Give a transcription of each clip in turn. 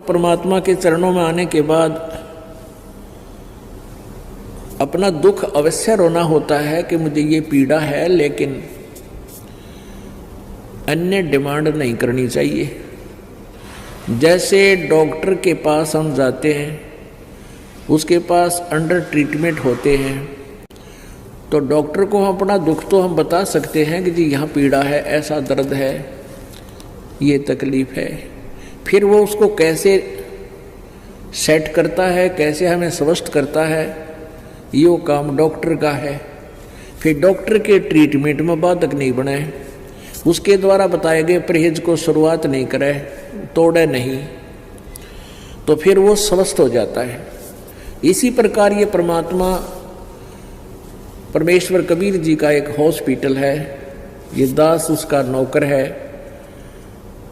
परमात्मा के चरणों में आने के बाद अपना दुख अवश्य रोना होता है कि मुझे ये पीड़ा है, लेकिन अन्य डिमांड नहीं करनी चाहिए। जैसे डॉक्टर के पास हम जाते हैं, उसके पास अंडर ट्रीटमेंट होते हैं, तो डॉक्टर को हम अपना दुख तो हम बता सकते हैं कि जी यहाँ पीड़ा है, ऐसा दर्द है, ये तकलीफ है। फिर वो उसको कैसे सेट करता है, कैसे हमें स्वस्थ करता है, ये काम डॉक्टर का है। फिर डॉक्टर के ट्रीटमेंट में बाधक नहीं बने, उसके द्वारा बताए गए परहेज को शुरुआत नहीं करे, तोड़े नहीं, तो फिर वो स्वस्थ हो जाता है। इसी प्रकार ये परमात्मा परमेश्वर कबीर जी का एक हॉस्पिटल है, ये दास उसका नौकर है।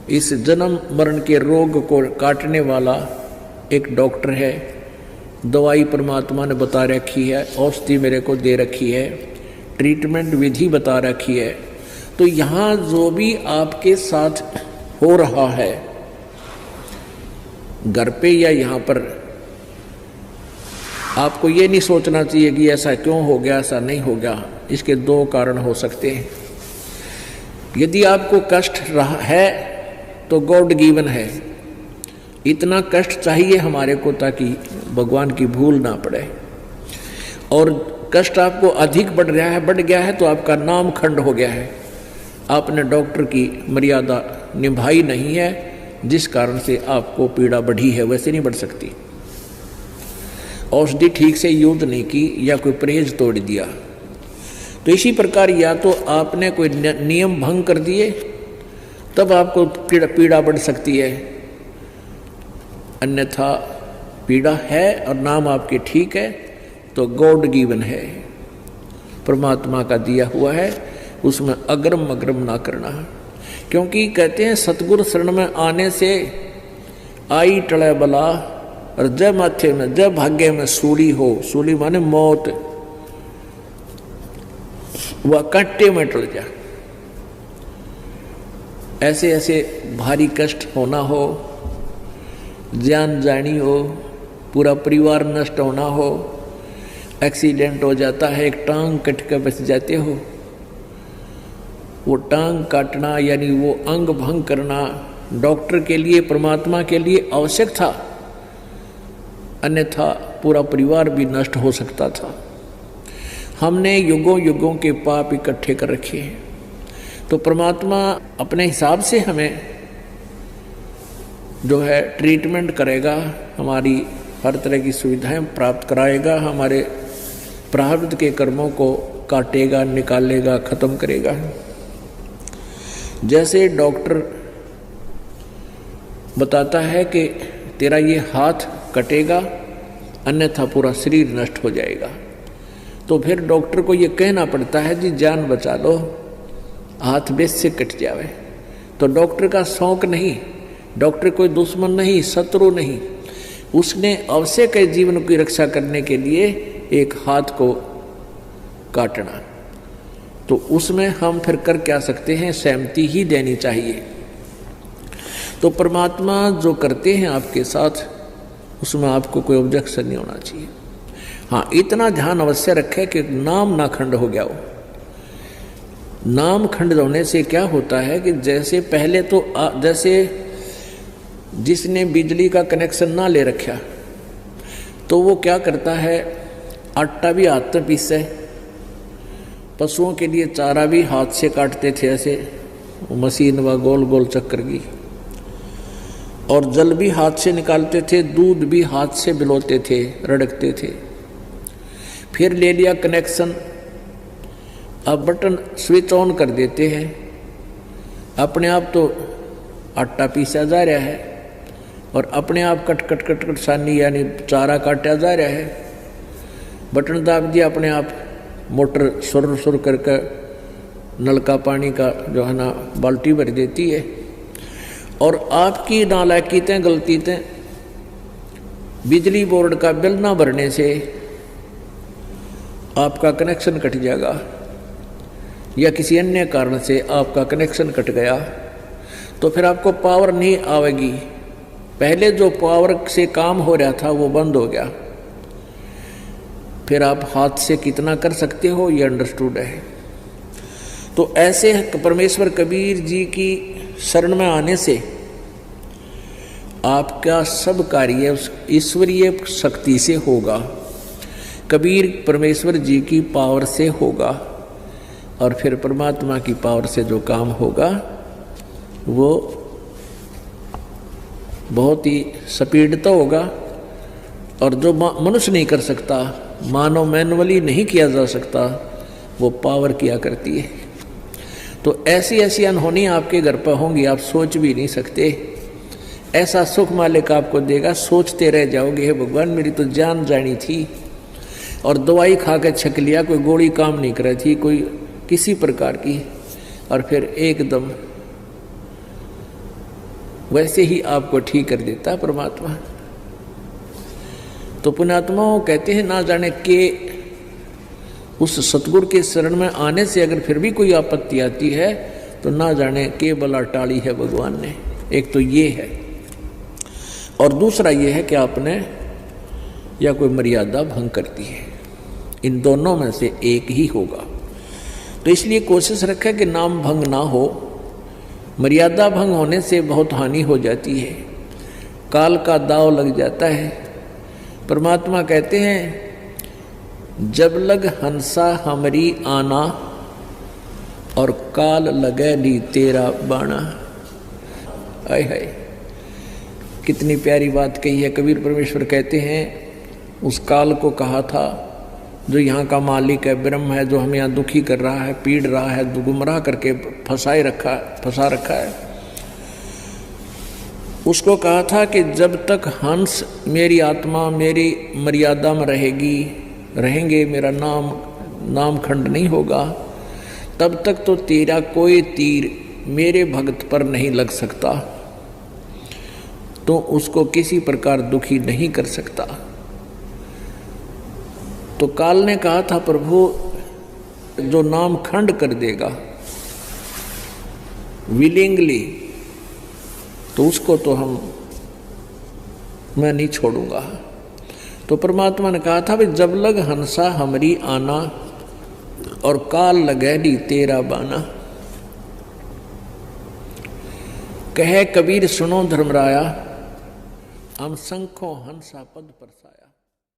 इस जन्म मरण के रोग को काटने वाला एक डॉक्टर है। दवाई परमात्मा ने बता रखी है, औषधि मेरे को दे रखी है, ट्रीटमेंट विधि बता रखी है। तो यहाँ जो भी आपके साथ हो रहा है, घर पे या यहाँ पर, आपको ये नहीं सोचना चाहिए कि ऐसा क्यों हो गया, ऐसा नहीं हो गया। इसके दो कारण हो सकते हैं। यदि आपको कष्ट रहा है तो गॉड गिवन है, इतना कष्ट चाहिए हमारे को ताकि भगवान की भूल ना पड़े। और कष्ट आपको अधिक बढ़ रहा है, बढ़ गया है, तो आपका नाम खंड हो गया है, आपने डॉक्टर की मर्यादा निभाई नहीं है, जिस कारण से आपको पीड़ा बढ़ी है। वैसे नहीं बढ़ सकती। औषधि ठीक से यूज नहीं की या कोई परहेज तोड़ दिया। तो इसी प्रकार या तो आपने कोई नियम भंग कर दिए, तब आपको पीड़ा बढ़ सकती है, अन्यथा पीड़ा है और नाम आपके ठीक है तो गॉड गिवन है, परमात्मा का दिया हुआ है, उसमें अग्रम अग्रम ना करना। क्योंकि कहते हैं सतगुरु शरण में आने से आई टले बला, और जय माथे में जय भाग्य में सूली हो, सूली माने मौत, वह कांटे में टल जा। ऐसे ऐसे भारी कष्ट होना हो, जान जानी हो, पूरा परिवार नष्ट होना हो, एक्सीडेंट हो जाता है, एक टांग कट कर बच जाते हो, वो टांग काटना यानी वो अंग भंग करना डॉक्टर के लिए, परमात्मा के लिए आवश्यक था, अन्यथा पूरा परिवार भी नष्ट हो सकता था। हमने युगों युगों के पाप इकट्ठे कर रखे हैं, तो परमात्मा अपने हिसाब से हमें जो है ट्रीटमेंट करेगा, हमारी हर तरह की सुविधाएं प्राप्त कराएगा, हमारे प्रारब्ध के कर्मों को काटेगा, निकालेगा, खत्म करेगा। जैसे डॉक्टर बताता है कि तेरा ये हाथ कटेगा, अन्यथा पूरा शरीर नष्ट हो जाएगा, तो फिर डॉक्टर को ये कहना पड़ता है जी जान बचा लो, हाथ बेस से कट जावे। तो डॉक्टर का शौक नहीं, डॉक्टर कोई दुश्मन नहीं, शत्रु नहीं, उसने आवश्यक है जीवन की रक्षा करने के लिए एक हाथ को काटना। तो उसमें हम फिर कर क्या सकते हैं, सहमति ही देनी चाहिए। तो परमात्मा जो करते हैं आपके साथ, उसमें आपको कोई ऑब्जेक्शन नहीं होना चाहिए। हाँ, इतना ध्यान अवश्य रखें कि नाम ना खंड हो गया हो। नाम खंड होने से क्या होता है कि जैसे पहले तो जैसे जिसने बिजली का कनेक्शन ना ले रखा, तो वो क्या करता है, आटा भी हाथ में पीसे, पशुओं के लिए चारा भी हाथ से काटते थे, ऐसे मशीन व गोल गोल चक्कर की, और जल भी हाथ से निकालते थे, दूध भी हाथ से बिलोते थे, रड़कते थे। फिर ले लिया कनेक्शन, अब बटन स्विच ऑन कर देते हैं, अपने आप तो आटा पीसा जा रहा है और अपने आप कट कट कट कट सानी यानी चारा काटा जा रहा है। बटन दाब दिया, अपने आप मोटर सुर सुर करके नलका पानी का जो है ना बाल्टी भर देती है। और आपकी नालायकीतें, गलतीतें, बिजली बोर्ड का बिल ना भरने से आपका कनेक्शन कट जाएगा, या किसी अन्य कारण से आपका कनेक्शन कट गया, तो फिर आपको पावर नहीं आएगी, पहले जो पावर से काम हो रहा था वो बंद हो गया, फिर आप हाथ से कितना कर सकते हो ये अंडरस्टूड है। तो ऐसे परमेश्वर कबीर जी की शरण में आने से आपका सब कार्य उस ईश्वरीय शक्ति से होगा, कबीर परमेश्वर जी की पावर से होगा, और फिर परमात्मा की पावर से जो काम होगा वो बहुत ही स्पीड तो होगा, और जो मनुष्य नहीं कर सकता, मानव मैनुअली नहीं किया जा सकता, वो पावर किया करती है। तो ऐसी ऐसी अनहोनी आपके घर पर होंगी, आप सोच भी नहीं सकते। ऐसा सुख मालिक आपको देगा, सोचते रह जाओगे हे भगवान मेरी तो जान जानी थी, और दवाई खा के छक लिया, कोई गोली काम नहीं कर रही थी, कोई किसी प्रकार की, और फिर एकदम वैसे ही आपको ठीक कर देता परमात्मा। तो पुण्यात्माओं कहते हैं ना जाने के उस सतगुरु के शरण में आने से अगर फिर भी कोई आपत्ति आती है तो ना जाने के बला टाली है भगवान ने। एक तो ये है, और दूसरा ये है कि आपने या कोई मर्यादा भंग करती है, इन दोनों में से एक ही होगा। तो इसलिए कोशिश रखें कि नाम भंग ना हो। मर्यादा भंग होने से बहुत हानि हो जाती है, काल का दाव लग जाता है। परमात्मा कहते हैं जब लग हंसा हमरी आना, और काल लगे नी तेरा बाणा। आय हाय, कितनी प्यारी बात कही है। कबीर परमेश्वर कहते हैं उस काल को कहा था जो यहाँ का मालिक है, ब्रह्म है, जो हमें यहाँ दुखी कर रहा है, पीड़ रहा है, गुमराह करके फंसा रखा है, उसको कहा था कि जब तक हंस मेरी आत्मा मेरी मर्यादा में रहेंगे, मेरा नाम खंड नहीं होगा, तब तक तो तेरा कोई तीर मेरे भक्त पर नहीं लग सकता, तो उसको किसी प्रकार दुखी नहीं कर सकता। तो काल ने कहा था प्रभु जो नाम खंड कर देगा विलिंगली, तो उसको तो मैं नहीं छोड़ूंगा। तो परमात्मा ने कहा था भाई जब लग हंसा हमरी आना, और काल लगे नी तेरा बाना। कहे कबीर सुनो धर्मराया, हम शंखों हंसा पद परसाया।